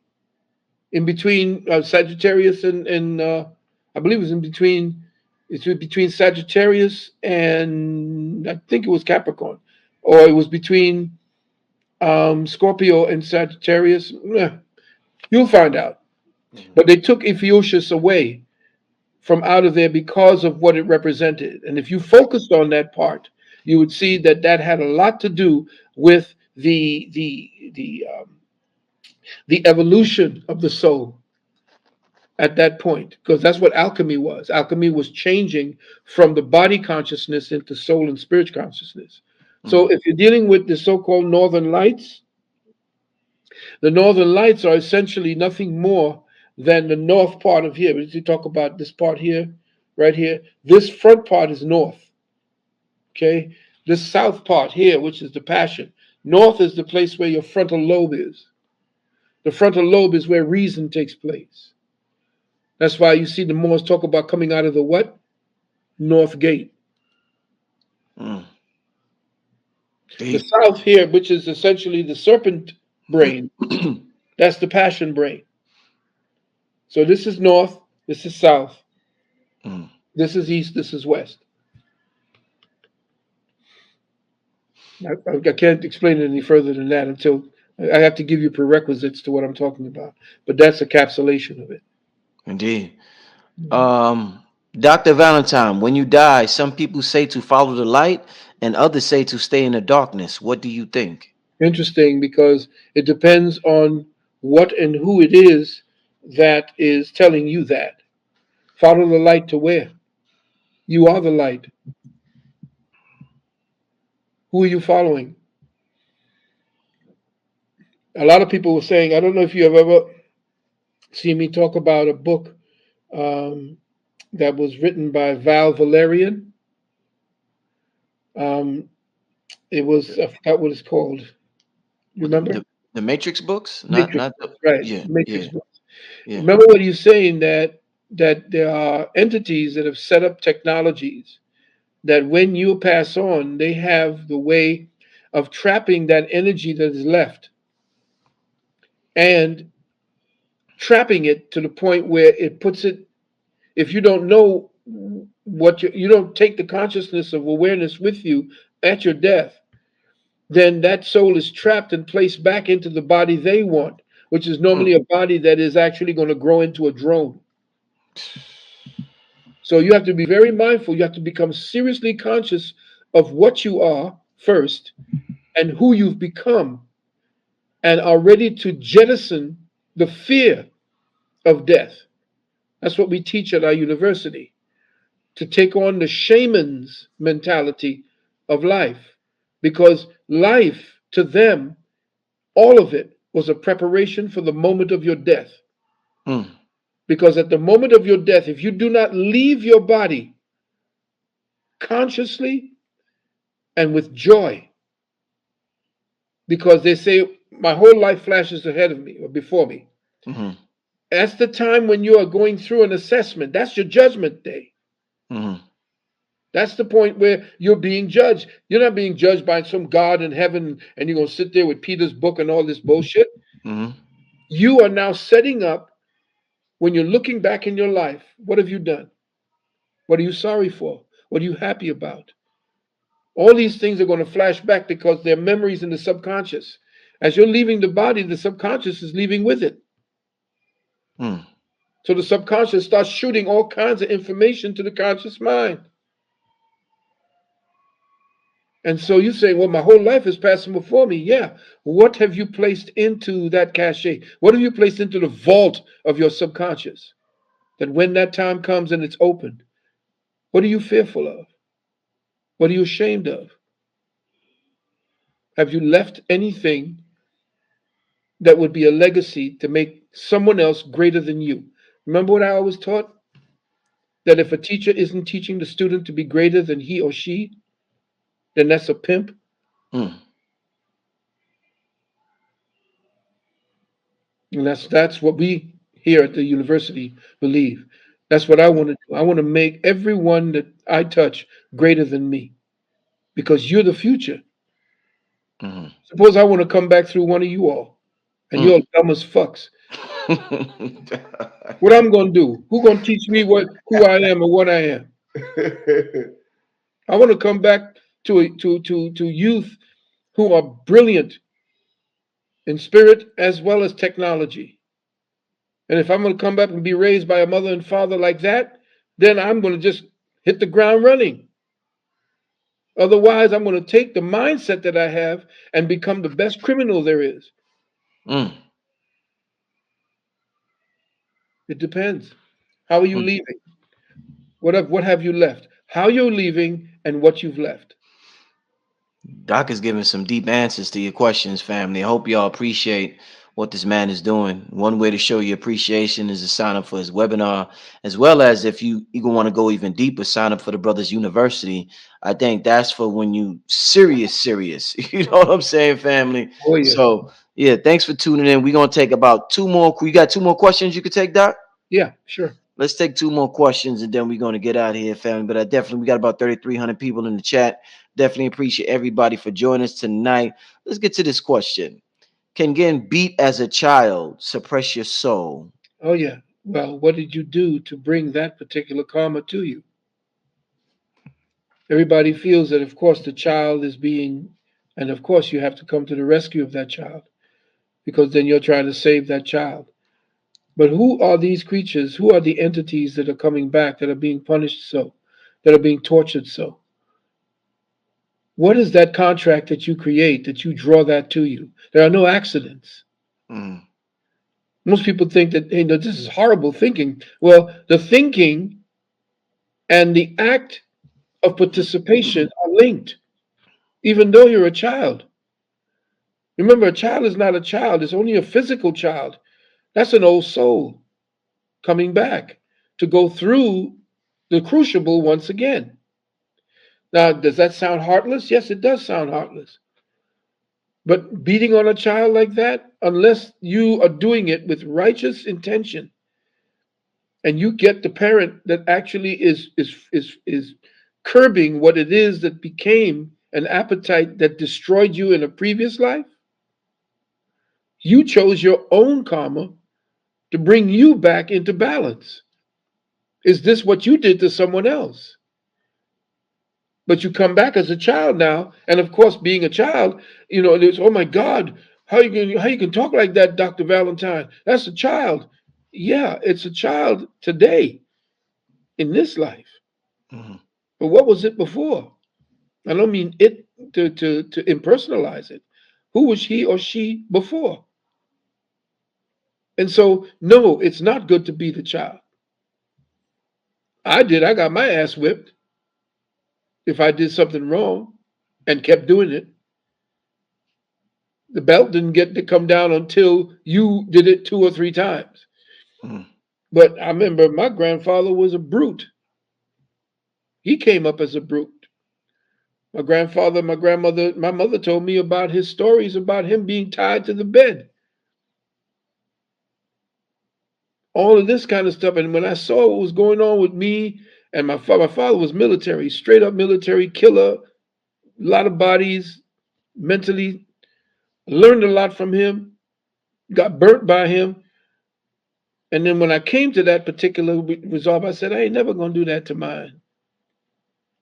in between Sagittarius and I believe it was in between. It's between Sagittarius and I think it was Capricorn, or it was between Scorpio and Sagittarius. You'll find out. Mm. But they took Ephesus away from out of there because of what it represented. And if you focused on that part, you would see that that had a lot to do with the evolution of the soul at that point, because that's what alchemy was. Alchemy was changing from the body consciousness into soul and spirit consciousness. So Mm. if you're dealing with the so-called northern lights, the northern lights are essentially nothing more than the north part of here. As you talk about this part here, right here, this front part is north. Okay, This south part here, which is the passion. North is the place where your frontal lobe is. The frontal lobe is where reason takes place. That's why you see the Moors talk about coming out of the what? North gate. Mm. The Deep. south here, which is essentially the serpent brain, that's the passion brain. So this is north, this is south, Mm. this is east, this is west. I can't explain it any further than that until I have to give you prerequisites to what I'm talking about. But that's a capsulation of it. Indeed. Mhm. Um, Dr. Valentine, when you die, some people say to follow the light and others say to stay in the darkness. What do you think? Interesting because it depends on what and who it is that is telling you that. Follow the light to where? You are the light. Who are you following? A lot of people were saying, I don't know if you have ever seen me talk about a book um, that was written by Val Valerian. Um, it was, I forgot what it's called. You Well, remember? the Matrix books? Matrix Not the, books, right? yeah, Matrix yeah, books. yeah. Remember what he's saying that there are entities that have set up technologies that when you pass on, they have the way of trapping that energy that is left and trapping it to the point where it puts it. If you don't know what you don't take the consciousness of awareness with you at your death, then that soul is trapped and placed back into the body they want, which is Mm, normally a body that is actually going to grow into a drone. So you have to be very mindful. You have to become seriously conscious of what you are first and who you've become and are ready to jettison the fear of death. That's what we teach at our university, to take on the shaman's mentality of life. Because life, to them, all of it was a preparation for the moment of your death. mm, Because at the moment of your death, if you do not leave your body consciously and with joy, because they say, my whole life flashes ahead of me or before me. mm, That's the time when you are going through an assessment. That's your judgment day. mm, That's the point where you're being judged. You're not being judged by some God in heaven and you're going to sit there with Peter's book and all this bullshit. mm, You are now setting up, when you're looking back in your life, what have you done? What are you sorry for? What are you happy about? All these things are going to flash back because they're memories in the subconscious. As you're leaving the body, the subconscious is leaving with it. mm. So the subconscious starts shooting all kinds of information to the conscious mind. And so you say, well, my whole life is passing before me. Yeah. What have you placed into that cachet? What have you placed into the vault of your subconscious? That when that time comes and it's opened, what are you fearful of? What are you ashamed of? Have you left anything that would be a legacy to make someone else greater than you? Remember what I always taught? That if a teacher isn't teaching the student to be greater than he or she, then that's a pimp. Mm. And that's what we here at the university believe. That's what I want to do. I want to make everyone that I touch greater than me because you're the future. Mm. Suppose I want to come back through one of you all and Mm. you're dumb as fucks. What I'm going to do? Who going to teach me what who I am and what I am? I want to come back to youth who are brilliant in spirit as well as technology. And if I'm going to come back and be raised by a mother and father like that, then I'm going to just hit the ground running. Otherwise, I'm going to take the mindset that I have and become the best criminal there is. Mm. It depends. How are you Mm. leaving? What have you left? How you're leaving and what you've left. Doc is giving some deep answers to your questions, family. I hope y'all appreciate what this man is doing. One way to show your appreciation is to sign up for his webinar, as well as if you even want to go even deeper, sign up for the Brothers University. I think that's for when you serious. You know what I'm saying, family? Oh yeah, So yeah, thanks for tuning in. We're gonna take about two more. You got two more questions you could take, Doc? yeah, sure. Let's take two more questions and then we're going to get out of here, family. But I definitely, we got about 3,300 people in the chat. Definitely appreciate everybody for joining us tonight. Let's get to this question. Can getting beat as a child suppress your soul? Oh yeah. Well, what did you do to bring that particular karma to you? Everybody feels that, of course, the child is being, and of course, you have to come to the rescue of that child because then you're trying to save that child. But who are these creatures? Who are the entities that are coming back, that are being punished so, that are being tortured so? What is that contract that you create that you draw that to you? There are no accidents. Mm, Most people think that, hey, no, this is horrible thinking. Well, the thinking and the act of participation are linked, even though you're a child. Remember, a child is not a child, it's only a physical child. That's an old soul coming back to go through the crucible once again. Now, does that sound heartless? Yes, it does sound heartless. But beating on a child like that, unless you are doing it with righteous intention and you get the parent that actually is curbing what it is that became an appetite that destroyed you in a previous life, you chose your own karma to bring you back into balance. Is this what you did to someone else? But you come back as a child now, and of course, being a child, there's, oh my God, how you can talk like that, Dr. Valentine? That's a child. Yeah, it's a child today in this life. mm, But what was it before? I don't mean it to impersonalize it. Who was he or she before? And so, no, it's not good to be the child. I did. I got my ass whipped if I did something wrong and kept doing it. The belt didn't get to come down until you did it two or three times. mm, But I remember my grandfather was a brute. He came up as a brute. My grandfather, my grandmother, my mother told me about his stories about him being tied to the bed. All of this kind of stuff. And when I saw what was going on with me, and my father was military, straight up military killer, a lot of bodies, mentally, learned a lot from him, got burnt by him. And then when I came to that particular resolve, I said, I ain't never going to do that to mine.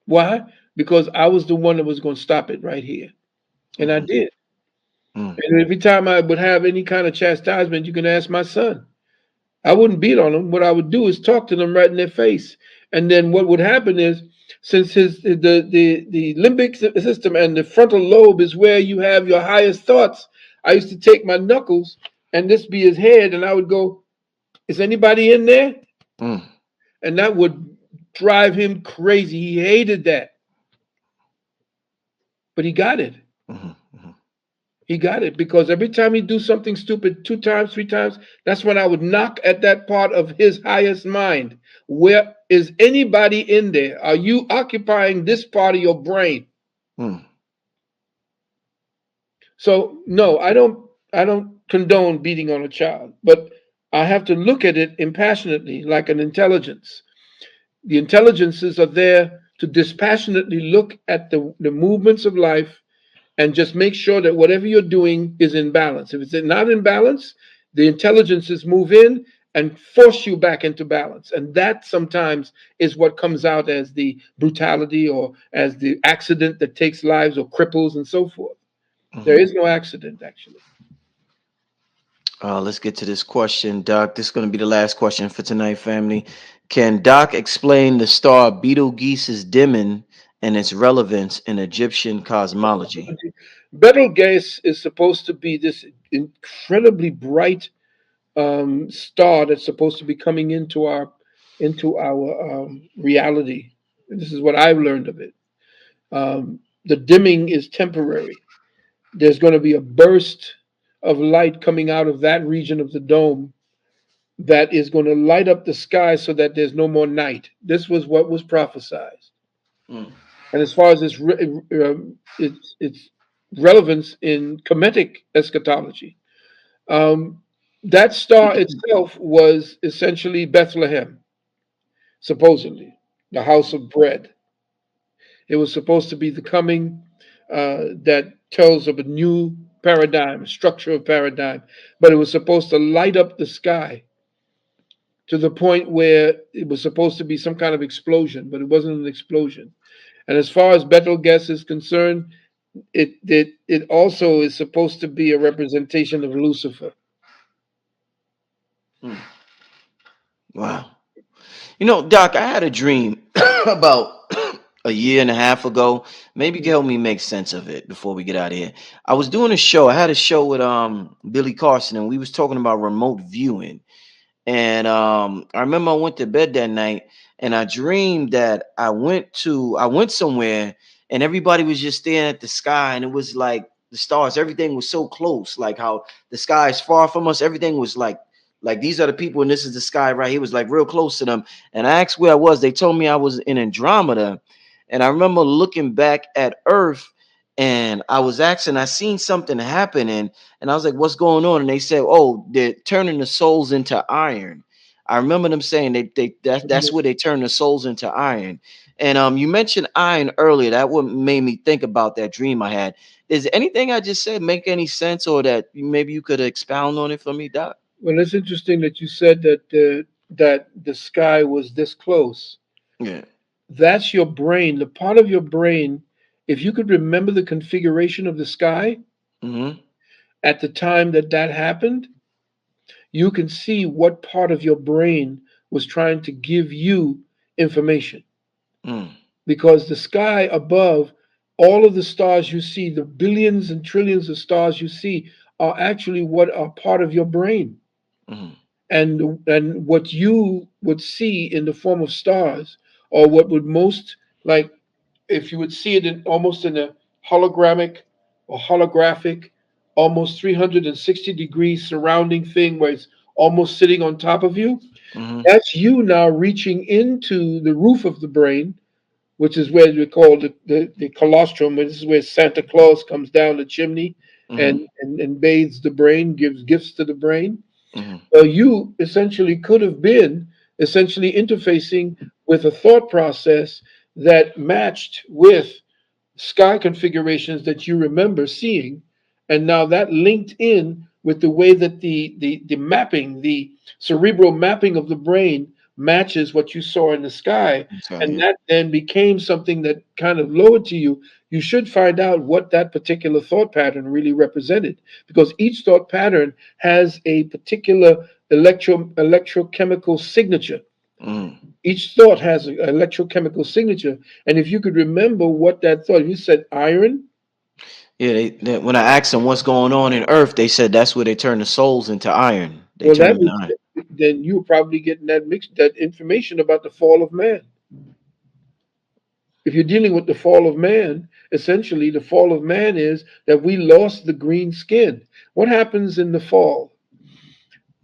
Why? Because I was the one that was going to stop it right here. And I mm, did. mm, And every time I would have any kind of chastisement, you can ask my son. I wouldn't beat on them. What I would do is talk to them right in their face. And then what would happen is, since the limbic system and the frontal lobe is where you have your highest thoughts, I used to take my knuckles and this be his head, and I would go, "Is anybody in there?" mm, And that would drive him crazy. He hated that, but he got it. mm, mm, He got it because every time he'd do something stupid two times, three times, that's when I would knock at that part of his highest mind. Where is anybody in there? Are you occupying this part of your brain? mm, So no, I don't condone beating on a child, but I have to look at it impassionately, like an intelligence. The intelligences are there to dispassionately look at the movements of life and just make sure that whatever you're doing is in balance. If it's not in balance, the intelligences move in and force you back into balance. And that sometimes is what comes out as the brutality or as the accident that takes lives or cripples and so forth. There mm. is no accident, actually. Let's get to this question, Doc. This is going to be the last question for tonight, family. Can Doc explain the star Betelgeuse's dimming and its relevance in Egyptian cosmology? Betelgeuse is supposed to be this incredibly bright star that's supposed to be coming into our reality. This is what I've learned of it. The dimming is temporary. There's going to be a burst of light coming out of that region of the dome that is going to light up the sky so that there's no more night. This was what was prophesied. Mm. And as far as its relevance in Kemetic eschatology, um, that star itself was essentially Bethlehem, supposedly the house of bread. It was supposed to be the coming that tells of a new paradigm, a structure of paradigm, but it was supposed to light up the sky to the point where it was supposed to be some kind of explosion, but it wasn't an explosion. And as far as Betelgeuse is concerned, it also is supposed to be a representation of Lucifer. Mm. Wow. Doc, I had a dream about a year and a half ago. Maybe you can help me make sense of it before we get out of here. I was doing a show. I had a show with Billy Carson, and we was talking about remote viewing. And I remember I went to bed that night and I dreamed that I went somewhere and everybody was just staring at the sky and it was like the stars, everything was so close, like how the sky is far from us. Everything was like these are the people and this is the sky right here. It was like real close to them. And I asked where I was. They told me I was in Andromeda. And I remember looking back at Earth and I was asking, I seen something happening and I was like, "What's going on?" And they said, "Oh, they're turning the souls into iron." I remember them saying that's where they turn the souls into iron. And you mentioned iron earlier. That what made me think about that dream I had. Does anything I just said make any sense, or that maybe you could expound on it for me, Doc? Well, it's interesting that you said that the sky was this close. Yeah. That's your brain, the part of your brain. If you could remember the configuration of the sky Mm-hmm. at the time that that happened, you can see what part of your brain was trying to give you information. Mm. Because the sky above, all of the stars you see, the billions and trillions of stars you see, are actually what are part of your brain. Mm. And what you would see in the form of stars, or what would most like if you would see it in almost in a hologramic or holographic, almost 360 degrees surrounding thing where it's almost sitting on top of you, Mm. that's you now reaching into the roof of the brain, which is where we call the colostrum. This is where Santa Claus comes down the chimney Mm. and bathes the brain, gives gifts to the brain. Mm. Well, you essentially could have been essentially interfacing with a thought process that matched with sky configurations that you remember seeing, and now that linked in with the way that the mapping, the cerebral mapping of the brain matches what you saw in the sky, So and yeah. that then became something that kind of lowered to you. You should find out what that particular thought pattern really represented, because each thought pattern has a particular electrochemical signature. Mm. Each thought has an electrochemical signature. And if you could remember what that thought, you said iron. Yeah. When I asked them what's going on in Earth, they said that's where they turn the souls into iron. They Well, turn that them into means iron. then you were probably getting that information about the fall of man. If you're dealing with the fall of man, essentially the fall of man is that we lost the green skin. What happens in the fall?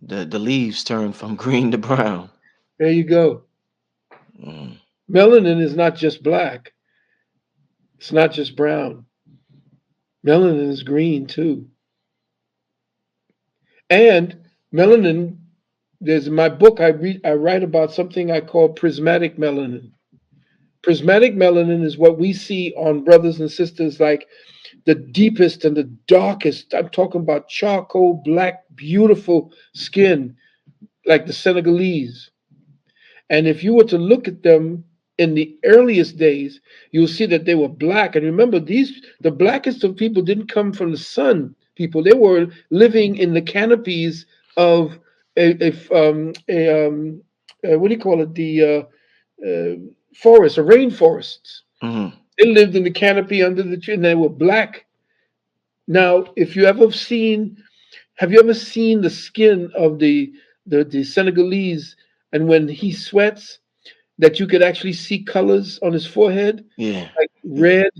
The leaves turn from green to brown. There you go. Mm. Melanin is not just black. It's not just brown. Melanin is green too. And melanin, there's in my book I write about something I call prismatic melanin. Prismatic melanin is what we see on brothers and sisters like the deepest and the darkest. I'm talking about charcoal black, beautiful skin, like the Senegalese. And if you were to look at them in the earliest days, you'll see that they were black. And remember, the blackest of people didn't come from the sun. People they were living in the canopies of a what do you call it? Uh, forest, or rainforests. Mm. They lived in the canopy under the tree, and they were black. Now, if you ever seen, have you ever seen the skin of the Senegalese, and when he sweats, that you could actually see colors on his forehead, Yeah. like Yeah. red,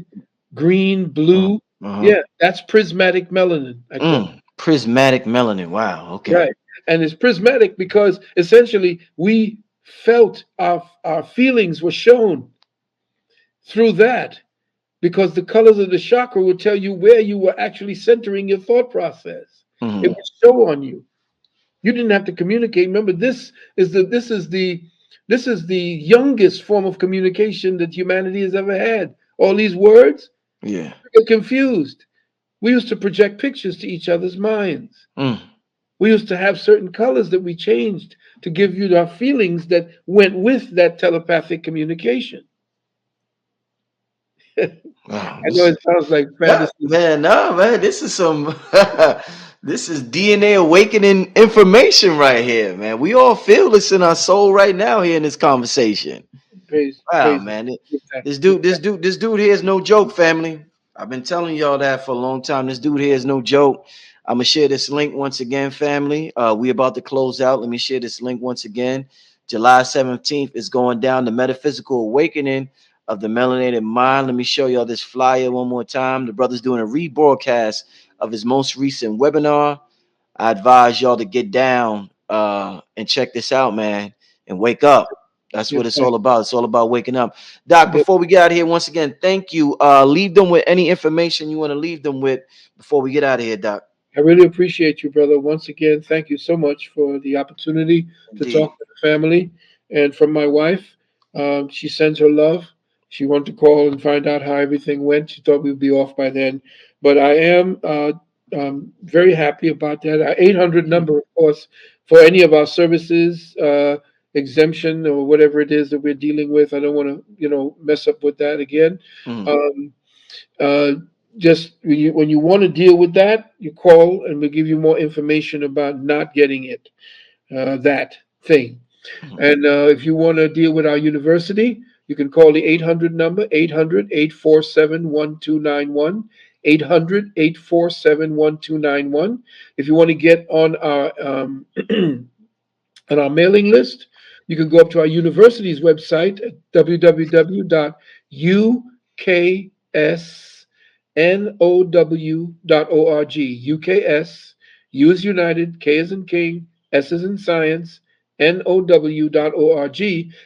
green, Uh, blue. uh-huh. Yeah, that's prismatic melanin, I call Mm. it. Prismatic melanin. Wow. Okay. Right. And it's prismatic because essentially we felt our feelings were shown through that, because the colors of the chakra would tell you where you were actually centering your thought process. It Hmm. would show on you. You didn't have to communicate. Remember, this is the youngest form of communication that humanity has ever had. All these words Yeah. get confused. We used to project pictures to each other's minds. Mm. We used to have certain colors that we changed to give you our feelings that went with that telepathic communication. I Wow. know it sounds like That, fantasy. man, no, man, this is some this is DNA awakening information right here, man. We all feel this in our soul right now here in this conversation. Wow, Praise man. give thanks, This give dude, this thanks. dude, this dude here is no joke, family. I've been telling y'all that for a long time. This dude here is no joke. I'm gonna share this link once again, family. We about to close out. Let me share this link once again. July 17th is going down, the metaphysical awakening of the melanated mind. Let me show y'all this flyer one more time. The brother's doing a rebroadcast of his most recent webinar. I advise y'all to get down and check this out, man, and wake up. That's Give what it's all thanks. about. It's all about waking up. Doc, Give before we get out of here, once again, thank you. Leave them with any information you want to leave them with before we get out of here, Doc. I really appreciate you, brother. Once again, thank you so much for the opportunity to Indeed. talk to the family. And from my wife, she sends her love. She wanted to call and find out how everything went. She thought we'd be off by then. But I am very happy about that. Our 800 number, of course, for any of our services, exemption or whatever it is that we're dealing with. I don't want to, mess up with that again. Mhm. Um, uh, just when you want to deal with that, you call and we'll give you more information about not getting it, that thing. Mhm. And if you want to deal with our university, you can call the 800 number, 800-847-1291, 800-847-1291. If you want to get on our on our mailing list, you can go up to our university's website at www.uksnow.org. UKS, U is United, K is in King, S is in Science, NOW.org.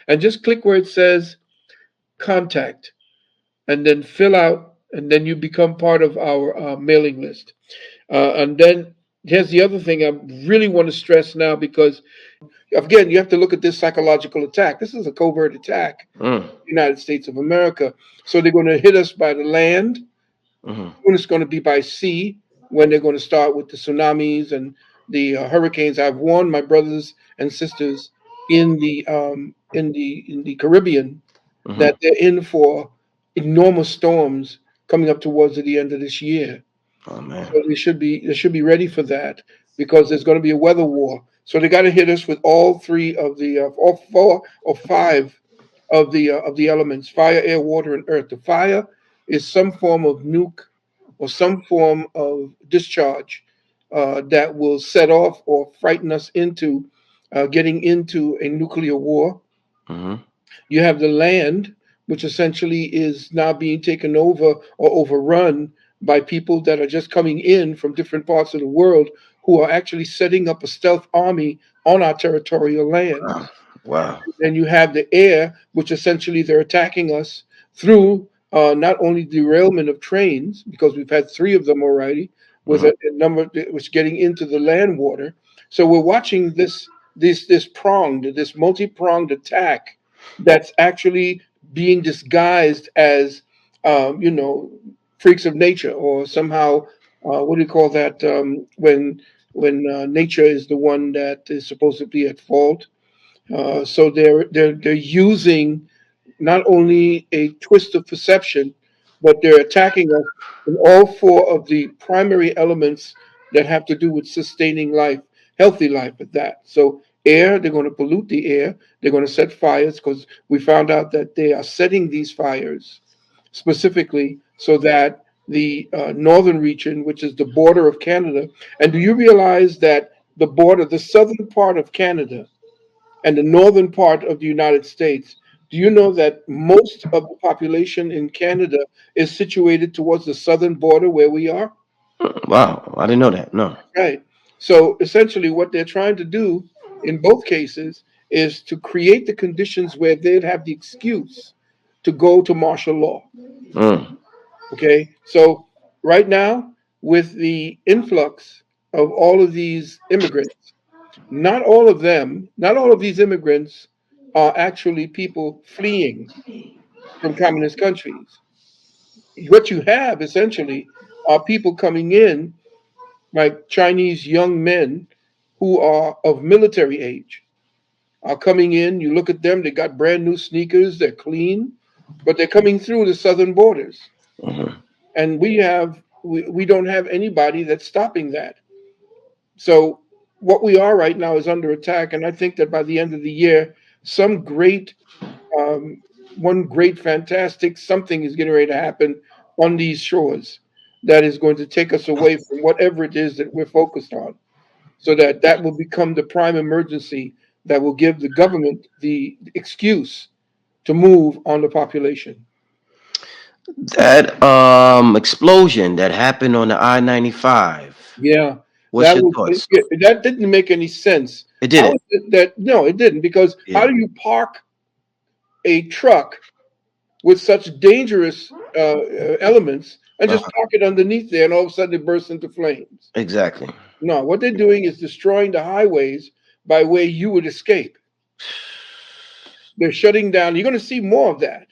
And just click where it says contact and then fill out, and then you become part of our mailing list. And then here's the other thing I really want to stress now, because again, you have to look at this psychological attack. This is a covert attack, Mm. United States of America. So they're going to hit us by the land, Mhm. when it's going to be by sea, when they're going to start with the tsunamis and the hurricanes. I've warned my brothers and sisters in the Caribbean Mhm. that they're in for enormous storms coming up towards the end of this year. Oh man. So they should be ready for that, because there's going to be a weather war. So they got to hit us with all three of the all four or five of the elements: fire, air, water, and earth. The fire is some form of nuke or some form of discharge that will set off or frighten us into getting into a nuclear war. Mhm. You have the land, which essentially is now being taken over or overrun by people that are just coming in from different parts of the world, who are actually setting up a stealth army on our territorial Wow. lands. Wow. And you have the air, which essentially they're attacking us through not only derailment of trains, because we've had three of them already, with Mhm. a number which getting into the land water. So we're watching this multi-pronged attack that's actually being disguised as, you know, freaks of nature, or somehow, what do you call that, when nature is the one that is supposed to be at fault. So they're using not only a twist of perception, but they're attacking us in all four of the primary elements that have to do with sustaining life, healthy life at that. So air, they're going to pollute the air. They're going to set fires, because we found out that they are setting these fires specifically so that the northern region, which is the border of Canada, and do you realize that the border, the southern part of Canada, and the northern part of the United States, do you know that most of the population in Canada is situated towards the southern border where we are? Wow, I didn't know that. No. Right. So essentially, what they're trying to do in both cases is to create the conditions where they'd have the excuse to go to martial law. Mm, Okay. So right now, with the influx of all of these immigrants, not all of these immigrants are actually people fleeing from communist countries. What you have essentially are people coming in, like Chinese young men who are of military age, are coming in. You look at them, they got brand new sneakers, they're clean, but they're coming through the southern borders. mhm. And we don't have anybody that's stopping that. So what we are right now is under attack, and I think that by the end of the year, some great um, one great fantastic something is getting ready to happen on these shores that is going to take us away from whatever it is that we're focused on, so that that will become the prime emergency that will give the government the excuse to move on the population. That explosion that happened on the I-95. Yeah, What's that your was thoughts? that didn't make any sense. It How didn't. is it that no, it didn't, because how Yeah. do you park a truck with such dangerous elements and just Uh-huh. park it underneath there, and all of a sudden it bursts into flames? Exactly. No, what they're doing is destroying the highways by way you would escape. They're shutting down. You're going to see more of that.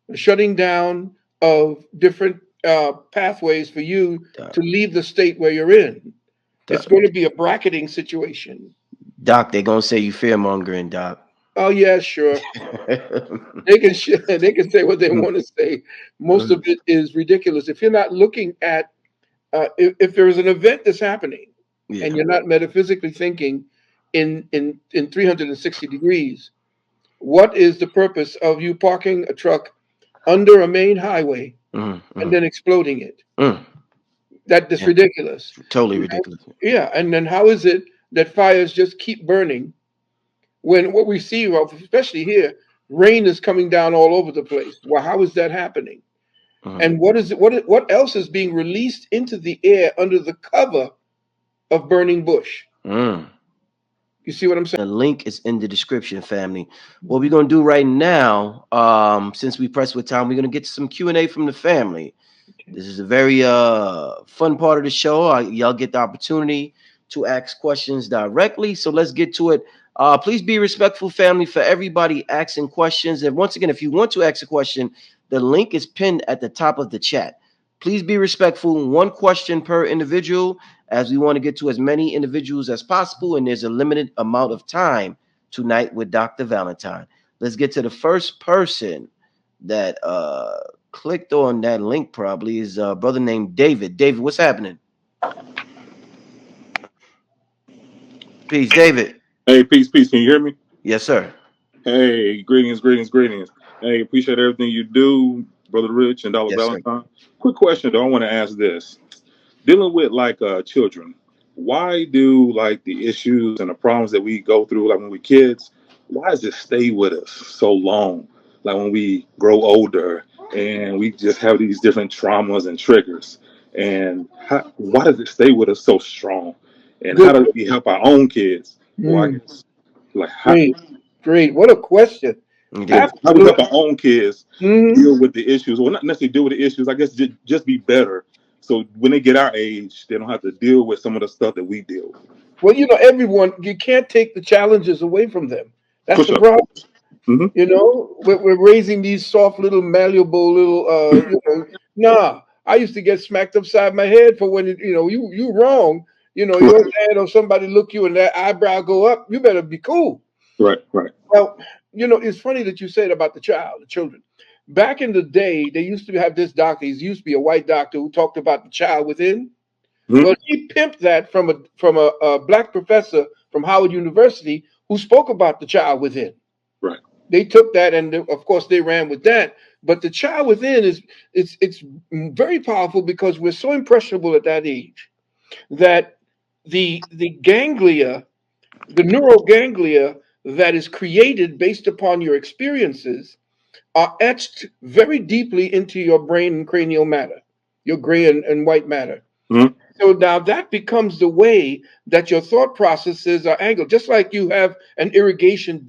The shutting down of different pathways for you Doc, to leave the state where you're in. It's doc, going to be a bracketing situation. Doc, they gonna say you fear mongering, Doc. Oh yeah, sure. They can say what they want to say. Most of it is ridiculous. If you're not looking at if there is an event that's happening, and Yeah. you're not metaphysically thinking in 360 degrees, what is the purpose of you parking a truck under a main highway Mm, and mm, then exploding it? mm. That's Yeah. ridiculous. Totally You know? ridiculous. Yeah, and then how is it that fires just keep burning when what we see, well, especially here, rain is coming down all over the place? Well, how is that happening? Mm, And what else is being released into the air under the cover of burning bush? mm. You see what I'm saying? The link is in the description, family. What we're gonna do right now, since we press with time, we're gonna get some Q&A from the family. Okay. This is a very fun part of the show. Y'all get the opportunity to ask questions directly. So let's get to it. Please be respectful, family, for everybody asking questions. And once again, if you want to ask a question, the link is pinned at the top of the chat. Please be respectful. One question per individual, as we want to get to as many individuals as possible. And there's a limited amount of time tonight with Dr. Valentine. Let's get to the first person that clicked on that link. Probably is a brother named David. David, what's happening? Peace, David. Hey, peace, peace. Can you hear me? Yes, sir. Hey, greetings, greetings, greetings. Hey, appreciate everything you do, Brother Rich and Dollar Yes, sir. Valentine. Quick question though, I want to ask this. Dealing with like children, why do like the issues and the problems that we go through, like when we're kids, why does it stay with us so long? Like when we grow older and we just have these different traumas and triggers. And why does it stay with us so strong? And how Good. do we help our own kids? Or I Mm, guess like how great. Great. What a question. Indeed. how we help Absolutely. our own kids Mhm. deal with the issues, well, not necessarily deal with the issues. I guess just be better, so when they get our age, they don't have to deal with some of the stuff that we deal with. Well, everyone, you can't take the challenges away from them. That's For the sure. problem. Hmm. We're raising these soft little malleable little nah. I used to get smacked upside my head for when you wrong. Your Right, dad or somebody look you and that eyebrow go up. You better be cool. right, right. Well, it's funny that you said about the children. Back in the day, they used to have this doctor. He used to be a white doctor who talked about the child within. Hmm. Well, he pimped that from a black professor from Howard University who spoke about the child within. Right. They took that, and of course they ran with that. But the child within is it's very powerful because we're so impressionable at that age that the ganglia, the neural ganglia that is created based upon your experiences are etched very deeply into your brain and cranial matter, your gray and white matter. Hmm. So now that becomes the way that your thought processes are angled. Just like you have an irrigation